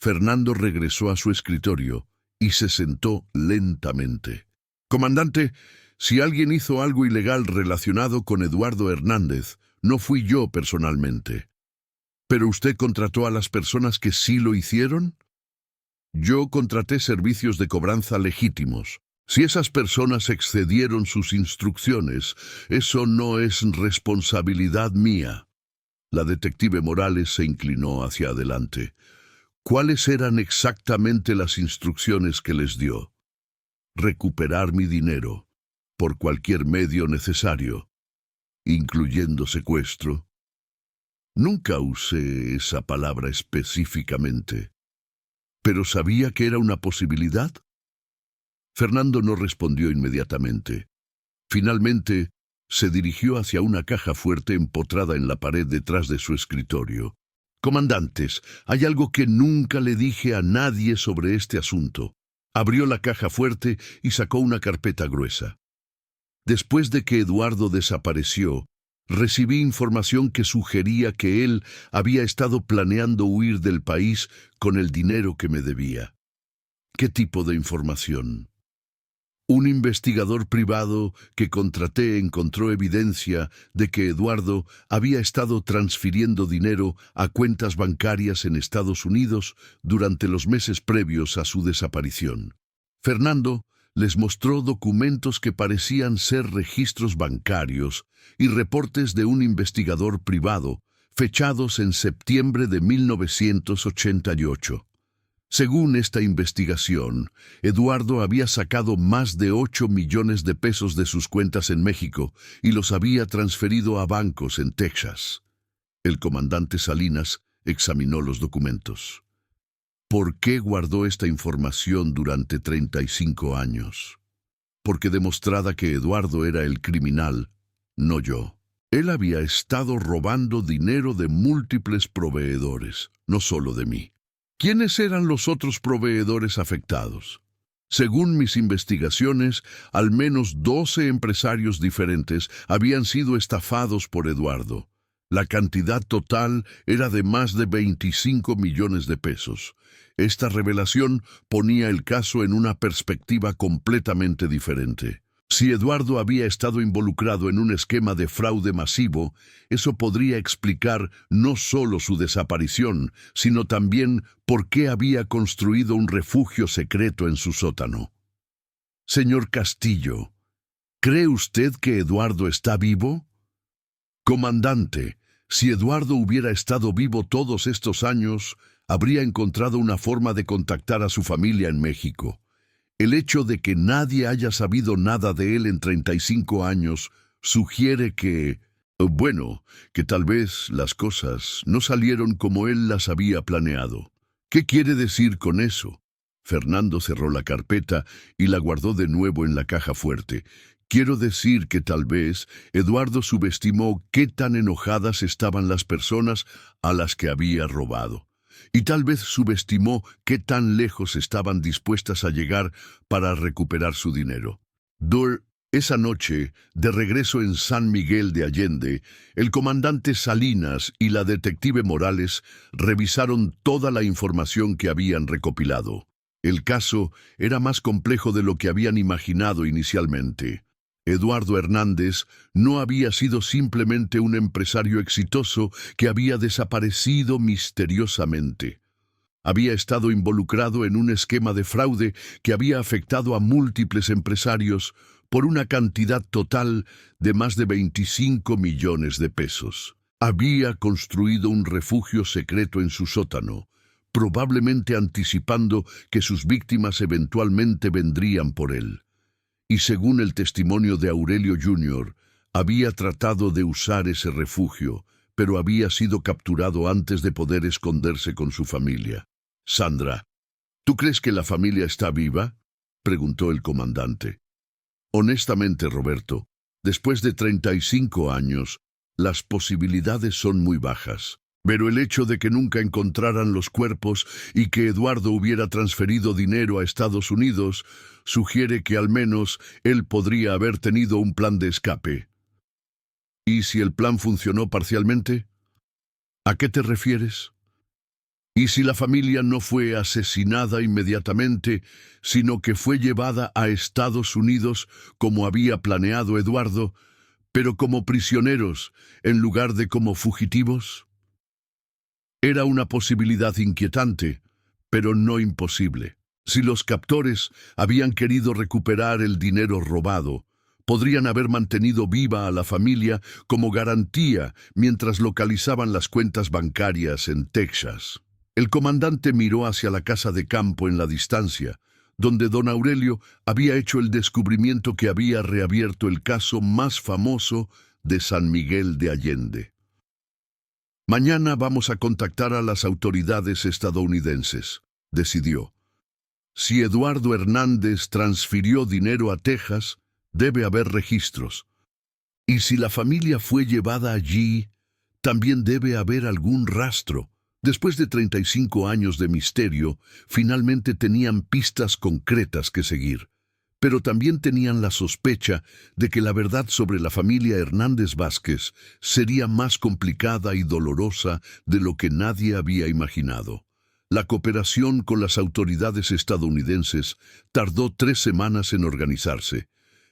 Fernando regresó a su escritorio y se sentó lentamente. Comandante, si alguien hizo algo ilegal relacionado con Eduardo Hernández, no fui yo personalmente. ¿Pero usted contrató a las personas que sí lo hicieron? Yo contraté servicios de cobranza legítimos. Si esas personas excedieron sus instrucciones, eso no es responsabilidad mía. La detective Morales se inclinó hacia adelante. ¿Cuáles eran exactamente las instrucciones que les dio? Recuperar mi dinero, por cualquier medio necesario, incluyendo secuestro. Nunca usé esa palabra específicamente, pero sabía que era una posibilidad. Fernando no respondió inmediatamente. Finalmente, se dirigió hacia una caja fuerte empotrada en la pared detrás de su escritorio. Comandantes, hay algo que nunca le dije a nadie sobre este asunto. Abrió la caja fuerte y sacó una carpeta gruesa. Después de que Eduardo desapareció, recibí información que sugería que él había estado planeando huir del país con el dinero que me debía. ¿Qué tipo de información? Un investigador privado que contraté encontró evidencia de que Eduardo había estado transfiriendo dinero a cuentas bancarias en Estados Unidos durante los meses previos a su desaparición. Fernando les mostró documentos que parecían ser registros bancarios y reportes de un investigador privado, fechados en septiembre de 1988. Según esta investigación, Eduardo había sacado más de 8 millones de pesos de sus cuentas en México y los había transferido a bancos en Texas. El comandante Salinas examinó los documentos. ¿Por qué guardó esta información durante 35 años? Porque demostraba que Eduardo era el criminal, no yo. Él había estado robando dinero de múltiples proveedores, no solo de mí. ¿Quiénes eran los otros proveedores afectados? Según mis investigaciones, al menos 12 empresarios diferentes habían sido estafados por Eduardo. La cantidad total era de más de 25 millones de pesos. Esta revelación ponía el caso en una perspectiva completamente diferente. Si Eduardo había estado involucrado en un esquema de fraude masivo, eso podría explicar no solo su desaparición, sino también por qué había construido un refugio secreto en su sótano. Señor Castillo, ¿cree usted que Eduardo está vivo? Comandante, si Eduardo hubiera estado vivo todos estos años, habría encontrado una forma de contactar a su familia en México. El hecho de que nadie haya sabido nada de él en 35 años sugiere que, que tal vez las cosas no salieron como él las había planeado. ¿Qué quiere decir con eso? Fernando cerró la carpeta y la guardó de nuevo en la caja fuerte. Quiero decir que tal vez Eduardo subestimó qué tan enojadas estaban las personas a las que había robado. Y tal vez subestimó qué tan lejos estaban dispuestas a llegar para recuperar su dinero. Esa noche, de regreso en San Miguel de Allende, el comandante Salinas y la detective Morales revisaron toda la información que habían recopilado. El caso era más complejo de lo que habían imaginado inicialmente. Eduardo Hernández no había sido simplemente un empresario exitoso que había desaparecido misteriosamente. Había estado involucrado en un esquema de fraude que había afectado a múltiples empresarios por una cantidad total de más de 25 millones de pesos. Había construido un refugio secreto en su sótano, probablemente anticipando que sus víctimas eventualmente vendrían por él. Y según el testimonio de Aurelio Jr., había tratado de usar ese refugio, pero había sido capturado antes de poder esconderse con su familia. Sandra, ¿tú crees que la familia está viva?, preguntó el comandante. Honestamente, Roberto, después de 35 años, las posibilidades son muy bajas. Pero el hecho de que nunca encontraran los cuerpos y que Eduardo hubiera transferido dinero a Estados Unidos sugiere que al menos él podría haber tenido un plan de escape. ¿Y si el plan funcionó parcialmente? ¿A qué te refieres? ¿Y si la familia no fue asesinada inmediatamente, sino que fue llevada a Estados Unidos como había planeado Eduardo, pero como prisioneros en lugar de como fugitivos? Era una posibilidad inquietante, pero no imposible. Si los captores habían querido recuperar el dinero robado, podrían haber mantenido viva a la familia como garantía mientras localizaban las cuentas bancarias en Texas. El comandante miró hacia la casa de campo en la distancia, donde don Aurelio había hecho el descubrimiento que había reabierto el caso más famoso de San Miguel de Allende. Mañana vamos a contactar a las autoridades estadounidenses, decidió. Si Eduardo Hernández transfirió dinero a Texas, debe haber registros. Y si la familia fue llevada allí, también debe haber algún rastro, Después de 35 años de misterio, finalmente tenían pistas concretas que seguir, pero también tenían la sospecha de que la verdad sobre la familia Hernández Vázquez sería más complicada y dolorosa de lo que nadie había imaginado. La cooperación con las autoridades estadounidenses tardó 3 semanas en organizarse,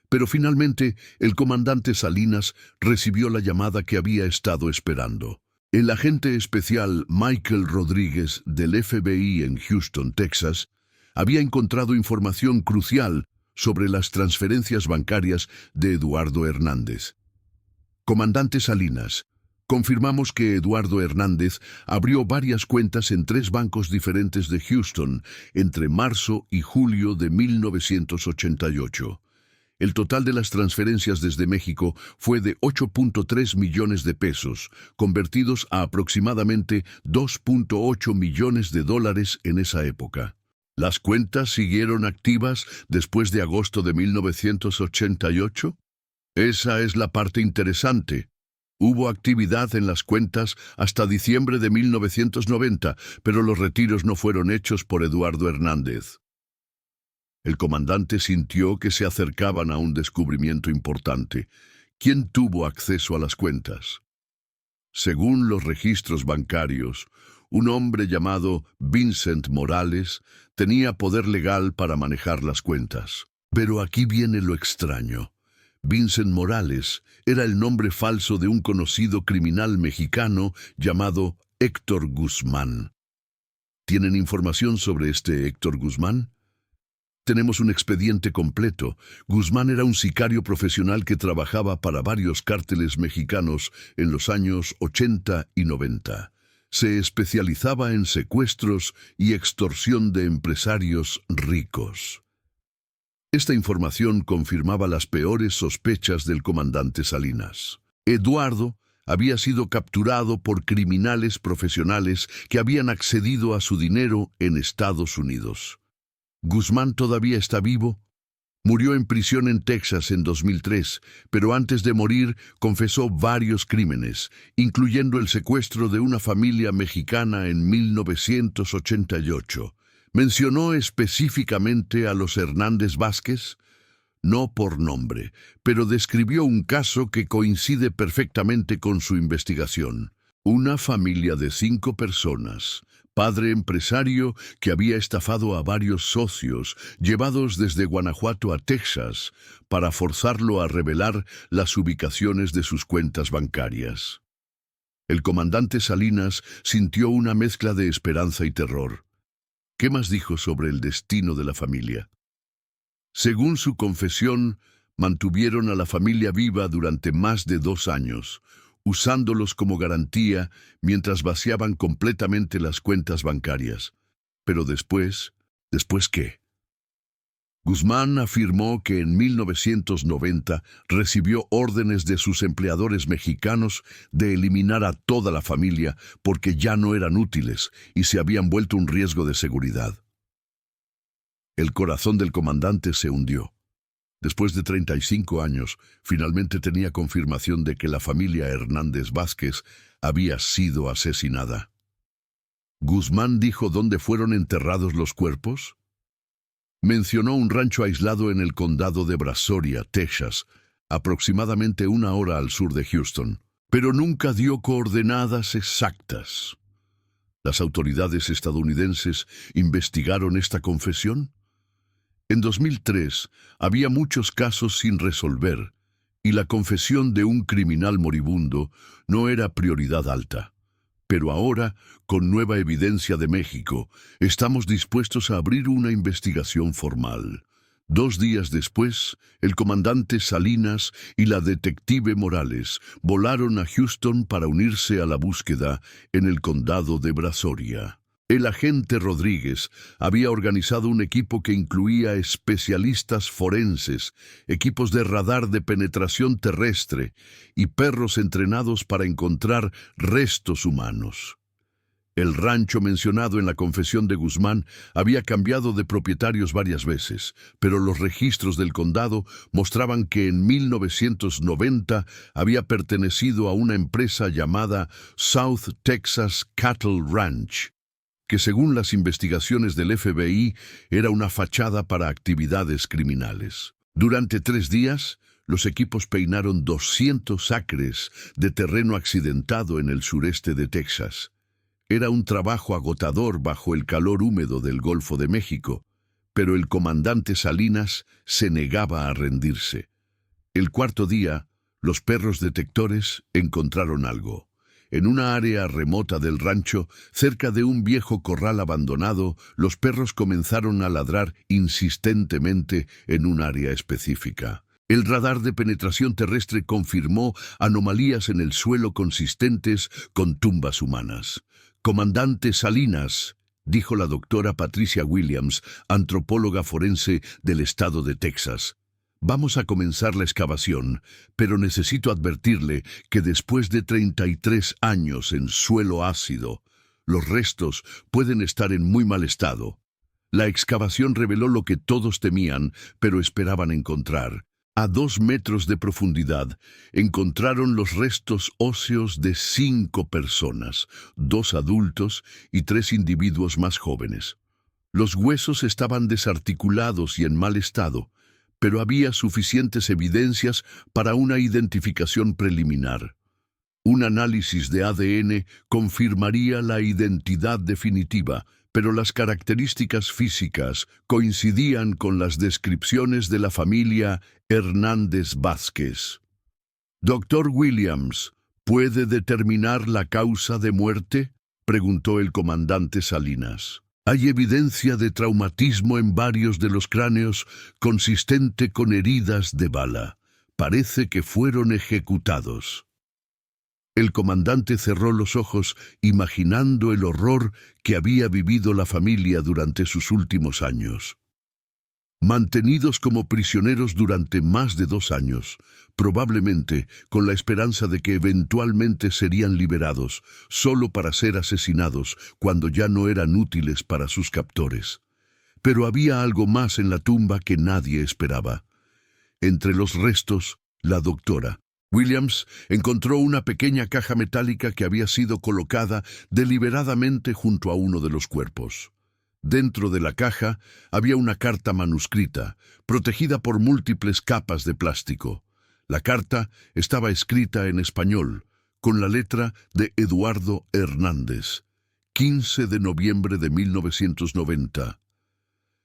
pero finalmente el comandante Salinas recibió la llamada que había estado esperando. El agente especial Michael Rodríguez del FBI en Houston, Texas, había encontrado información crucial sobre las transferencias bancarias de Eduardo Hernández. Comandante Salinas, confirmamos que Eduardo Hernández abrió varias cuentas en 3 bancos diferentes de Houston entre marzo y julio de 1988. El total de las transferencias desde México fue de 8.3 millones de pesos, convertidos a aproximadamente 2.8 millones de dólares en esa época. ¿Las cuentas siguieron activas después de agosto de 1988? Esa es la parte interesante. Hubo actividad en las cuentas hasta diciembre de 1990, pero los retiros no fueron hechos por Eduardo Hernández. El comandante sintió que se acercaban a un descubrimiento importante. ¿Quién tuvo acceso a las cuentas? Según los registros bancarios, un hombre llamado Vincent Morales tenía poder legal para manejar las cuentas. Pero aquí viene lo extraño. Vincent Morales era el nombre falso de un conocido criminal mexicano llamado Héctor Guzmán. ¿Tienen información sobre este Héctor Guzmán? Tenemos un expediente completo. Guzmán era un sicario profesional que trabajaba para varios cárteles mexicanos en los años 80 y 90. Se especializaba en secuestros y extorsión de empresarios ricos. Esta información confirmaba las peores sospechas del comandante Salinas. Eduardo había sido capturado por criminales profesionales que habían accedido a su dinero en Estados Unidos. ¿Guzmán todavía está vivo? Murió en prisión en Texas en 2003, pero antes de morir confesó varios crímenes, incluyendo el secuestro de una familia mexicana en 1988. ¿Mencionó específicamente a los Hernández Vázquez? No por nombre, pero describió un caso que coincide perfectamente con su investigación. Una familia de 5 personas, padre empresario que había estafado a varios socios, llevados desde Guanajuato a Texas, para forzarlo a revelar las ubicaciones de sus cuentas bancarias. El comandante Salinas sintió una mezcla de esperanza y terror. ¿Qué más dijo sobre el destino de la familia? Según su confesión, mantuvieron a la familia viva durante más de 2 años, usándolos como garantía mientras vaciaban completamente las cuentas bancarias. Pero después, ¿después qué? Guzmán afirmó que en 1990 recibió órdenes de sus empleadores mexicanos de eliminar a toda la familia porque ya no eran útiles y se habían vuelto un riesgo de seguridad. El corazón del comandante se hundió. Después de 35 años, finalmente tenía confirmación de que la familia Hernández Vázquez había sido asesinada. ¿Guzmán dijo dónde fueron enterrados los cuerpos? Mencionó un rancho aislado en el condado de Brazoria, Texas, aproximadamente 1 hora al sur de Houston, pero nunca dio coordenadas exactas. ¿Las autoridades estadounidenses investigaron esta confesión? En 2003 había muchos casos sin resolver y la confesión de un criminal moribundo no era prioridad alta. Pero ahora, con nueva evidencia de México, estamos dispuestos a abrir una investigación formal. 2 días después, el comandante Salinas y la detective Morales volaron a Houston para unirse a la búsqueda en el condado de Brazoria. El agente Rodríguez había organizado un equipo que incluía especialistas forenses, equipos de radar de penetración terrestre y perros entrenados para encontrar restos humanos. El rancho mencionado en la confesión de Guzmán había cambiado de propietarios varias veces, pero los registros del condado mostraban que en 1990 había pertenecido a una empresa llamada South Texas Cattle Ranch, que según las investigaciones del FBI era una fachada para actividades criminales. Durante 3 días, los equipos peinaron 200 acres de terreno accidentado en el sureste de Texas. Era un trabajo agotador bajo el calor húmedo del Golfo de México, pero el comandante Salinas se negaba a rendirse. El 4.º día, los perros detectores encontraron algo. En una área remota del rancho, cerca de un viejo corral abandonado, los perros comenzaron a ladrar insistentemente en un área específica. El radar de penetración terrestre confirmó anomalías en el suelo consistentes con tumbas humanas. «Comandante Salinas», dijo la doctora Patricia Williams, antropóloga forense del estado de Texas. «Vamos a comenzar la excavación, pero necesito advertirle que después de 33 años en suelo ácido, los restos pueden estar en muy mal estado». La excavación reveló lo que todos temían, pero esperaban encontrar. A 2 metros de profundidad, encontraron los restos óseos de 5 personas, 2 adultos y 3 individuos más jóvenes. Los huesos estaban desarticulados y en mal estado, pero había suficientes evidencias para una identificación preliminar. Un análisis de ADN confirmaría la identidad definitiva, pero las características físicas coincidían con las descripciones de la familia Hernández Vázquez. «Doctor Williams, ¿puede determinar la causa de muerte?», preguntó el comandante Salinas. «Hay evidencia de traumatismo en varios de los cráneos consistente con heridas de bala. Parece que fueron ejecutados». El comandante cerró los ojos, imaginando el horror que había vivido la familia durante sus últimos años. Mantenidos como prisioneros durante más de 2 años, probablemente con la esperanza de que eventualmente serían liberados, solo para ser asesinados cuando ya no eran útiles para sus captores. Pero había algo más en la tumba que nadie esperaba. Entre los restos, la doctora Williams encontró una pequeña caja metálica que había sido colocada deliberadamente junto a uno de los cuerpos. Dentro de la caja había una carta manuscrita, protegida por múltiples capas de plástico. La carta estaba escrita en español, con la letra de Eduardo Hernández. 15 de noviembre de 1990.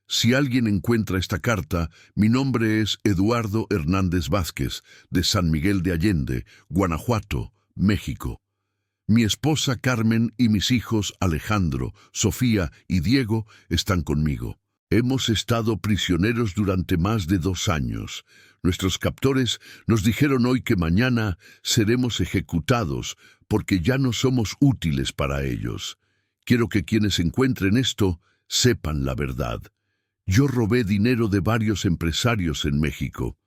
Si alguien encuentra esta carta, mi nombre es Eduardo Hernández Vázquez, de San Miguel de Allende, Guanajuato, México. Mi esposa Carmen y mis hijos Alejandro, Sofía y Diego están conmigo. Hemos estado prisioneros durante más de 2 años. Nuestros captores nos dijeron hoy que mañana seremos ejecutados porque ya no somos útiles para ellos. Quiero que quienes encuentren esto sepan la verdad. Yo robé dinero de varios empresarios en México.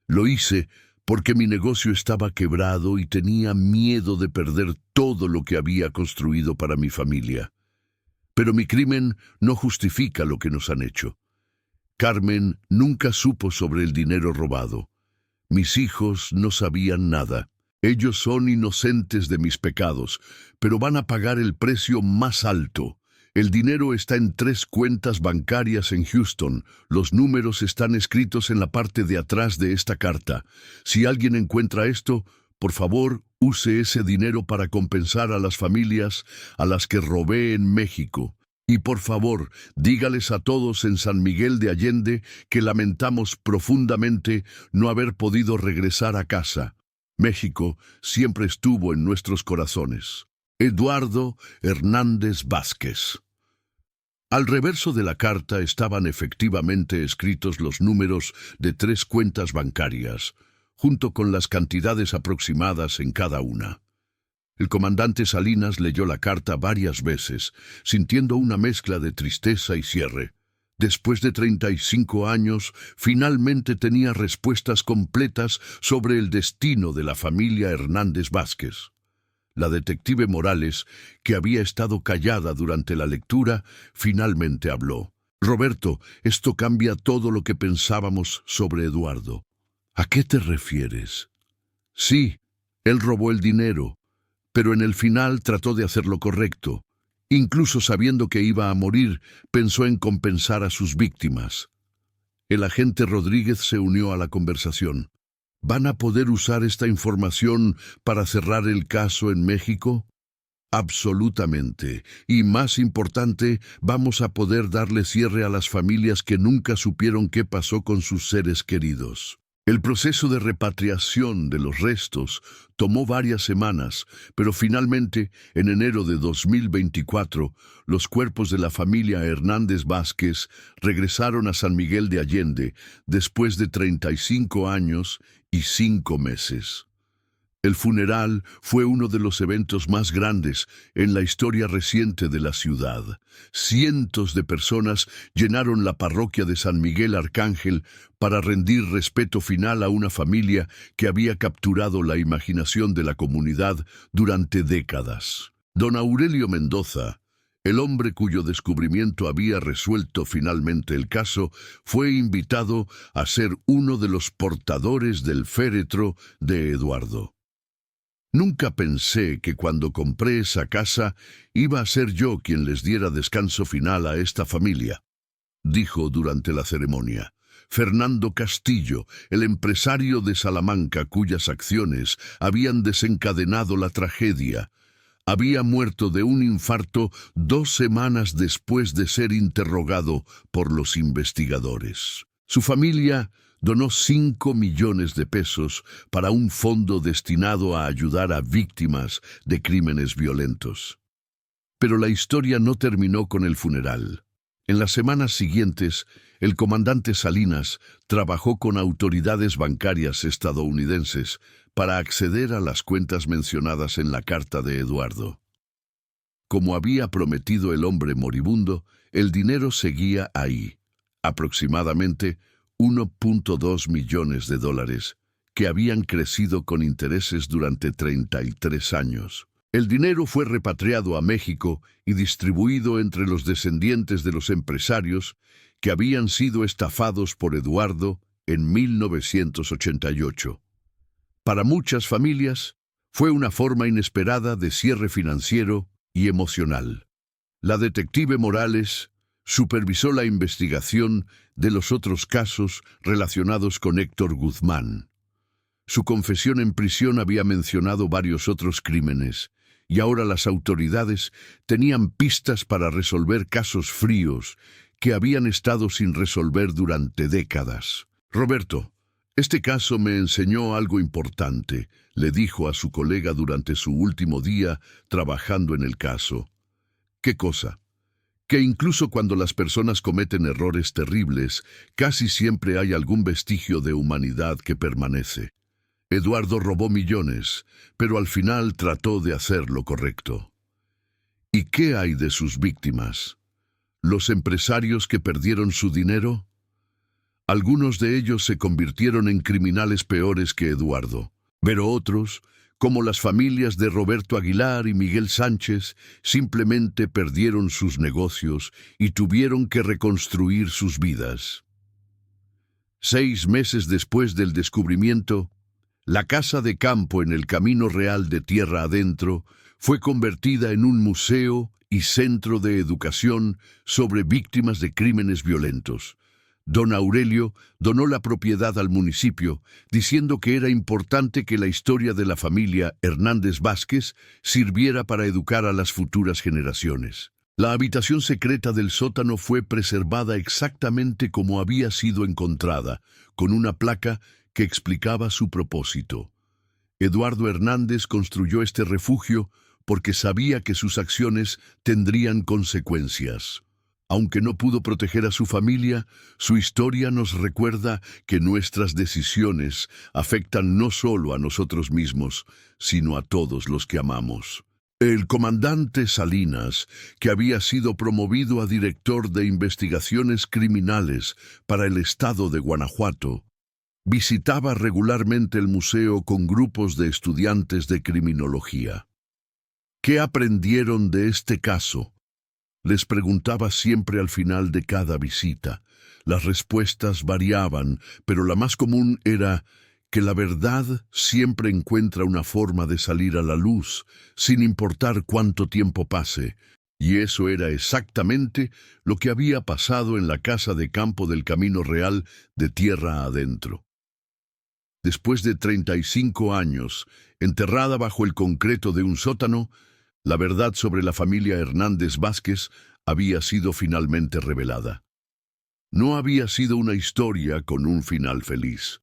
Lo hice porque mi negocio estaba quebrado y tenía miedo de perder todo lo que había construido para mi familia. Pero mi crimen no justifica lo que nos han hecho. Carmen nunca supo sobre el dinero robado. Mis hijos no sabían nada. Ellos son inocentes de mis pecados, pero van a pagar el precio más alto. El dinero está en 3 cuentas bancarias en Houston. Los números están escritos en la parte de atrás de esta carta. Si alguien encuentra esto, por favor, use ese dinero para compensar a las familias a las que robé en México. Y por favor, dígales a todos en San Miguel de Allende que lamentamos profundamente no haber podido regresar a casa. México siempre estuvo en nuestros corazones. Eduardo Hernández Vázquez. Al reverso de la carta estaban efectivamente escritos los números de 3 cuentas bancarias, junto con las cantidades aproximadas en cada una. El comandante Salinas leyó la carta varias veces, sintiendo una mezcla de tristeza y cierre. Después de 35 años, finalmente tenía respuestas completas sobre el destino de la familia Hernández Vázquez. La detective Morales, que había estado callada durante la lectura, finalmente habló. Roberto, esto cambia todo lo que pensábamos sobre Eduardo. ¿A qué te refieres? Sí, él robó el dinero, pero en el final trató de hacer lo correcto. Incluso sabiendo que iba a morir, pensó en compensar a sus víctimas. El agente Rodríguez se unió a la conversación. ¿Van a poder usar esta información para cerrar el caso en México? Absolutamente. Y más importante, vamos a poder darle cierre a las familias que nunca supieron qué pasó con sus seres queridos. El proceso de repatriación de los restos tomó varias semanas, pero finalmente, en enero de 2024, los cuerpos de la familia Hernández Vázquez regresaron a San Miguel de Allende después de 35 años y 5 meses. El funeral fue uno de los eventos más grandes en la historia reciente de la ciudad. Cientos de personas llenaron la parroquia de San Miguel Arcángel para rendir respeto final a una familia que había capturado la imaginación de la comunidad durante décadas. Don Aurelio Mendoza, el hombre cuyo descubrimiento había resuelto finalmente el caso, fue invitado a ser uno de los portadores del féretro de Eduardo. Nunca pensé que cuando compré esa casa iba a ser yo quien les diera descanso final a esta familia, dijo durante la ceremonia. Fernando Castillo, el empresario de Salamanca cuyas acciones habían desencadenado la tragedia, había muerto de un infarto 2 semanas después de ser interrogado por los investigadores. Su familia donó 5 millones de pesos para un fondo destinado a ayudar a víctimas de crímenes violentos. Pero la historia no terminó con el funeral. En las semanas siguientes, el comandante Salinas trabajó con autoridades bancarias estadounidenses para acceder a las cuentas mencionadas en la carta de Eduardo. Como había prometido el hombre moribundo, el dinero seguía ahí, aproximadamente $1.2 millones, que habían crecido con intereses durante 33 años. El dinero fue repatriado a México y distribuido entre los descendientes de los empresarios que habían sido estafados por Eduardo en 1988. Para muchas familias, fue una forma inesperada de cierre financiero y emocional. La detective Morales supervisó la investigación de los otros casos relacionados con Héctor Guzmán. Su confesión en prisión había mencionado varios otros crímenes, y ahora las autoridades tenían pistas para resolver casos fríos que habían estado sin resolver durante décadas. Roberto, este caso me enseñó algo importante, le dijo a su colega durante su último día trabajando en el caso. ¿Qué cosa? Que incluso cuando las personas cometen errores terribles, casi siempre hay algún vestigio de humanidad que permanece. Eduardo robó millones, pero al final trató de hacer lo correcto. ¿Y qué hay de sus víctimas? ¿Los empresarios que perdieron su dinero? Algunos de ellos se convirtieron en criminales peores que Eduardo, pero otros, como las familias de Roberto Aguilar y Miguel Sánchez, simplemente perdieron sus negocios y tuvieron que reconstruir sus vidas. 6 meses después del descubrimiento, la casa de campo en el Camino Real de Tierra Adentro fue convertida en un museo y centro de educación sobre víctimas de crímenes violentos. Don Aurelio donó la propiedad al municipio, diciendo que era importante que la historia de la familia Hernández Vázquez sirviera para educar a las futuras generaciones. La habitación secreta del sótano fue preservada exactamente como había sido encontrada, con una placa que explicaba su propósito. Eduardo Hernández construyó este refugio porque sabía que sus acciones tendrían consecuencias. Aunque no pudo proteger a su familia, su historia nos recuerda que nuestras decisiones afectan no solo a nosotros mismos, sino a todos los que amamos. El comandante Salinas, que había sido promovido a director de investigaciones criminales para el estado de Guanajuato, visitaba regularmente el museo con grupos de estudiantes de criminología. ¿Qué aprendieron de este caso? Les preguntaba siempre al final de cada visita. Las respuestas variaban, pero la más común era que la verdad siempre encuentra una forma de salir a la luz, sin importar cuánto tiempo pase. Y eso era exactamente lo que había pasado en la casa de campo del Camino Real de tierra adentro. Después de 35 años, enterrada bajo el concreto de un sótano, la verdad sobre la familia Hernández Vázquez había sido finalmente revelada. No había sido una historia con un final feliz,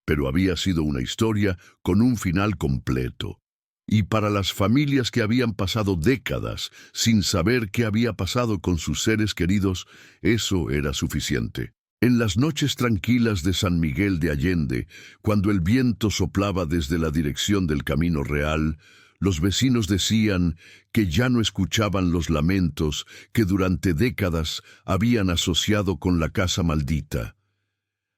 pero había sido una historia con un final completo. Y para las familias que habían pasado décadas sin saber qué había pasado con sus seres queridos, eso era suficiente. En las noches tranquilas de San Miguel de Allende, cuando el viento soplaba desde la dirección del Camino Real, los vecinos decían que ya no escuchaban los lamentos que durante décadas habían asociado con la casa maldita.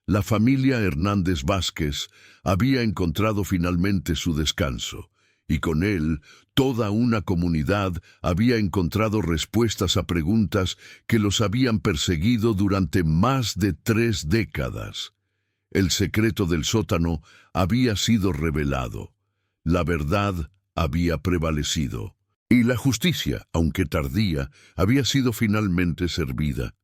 La familia Hernández Vázquez había encontrado finalmente su descanso, y con él toda una comunidad había encontrado respuestas a preguntas que los habían perseguido durante más de 3 décadas. El secreto del sótano había sido revelado. La verdad había prevalecido. Y la justicia, aunque tardía, había sido finalmente servida.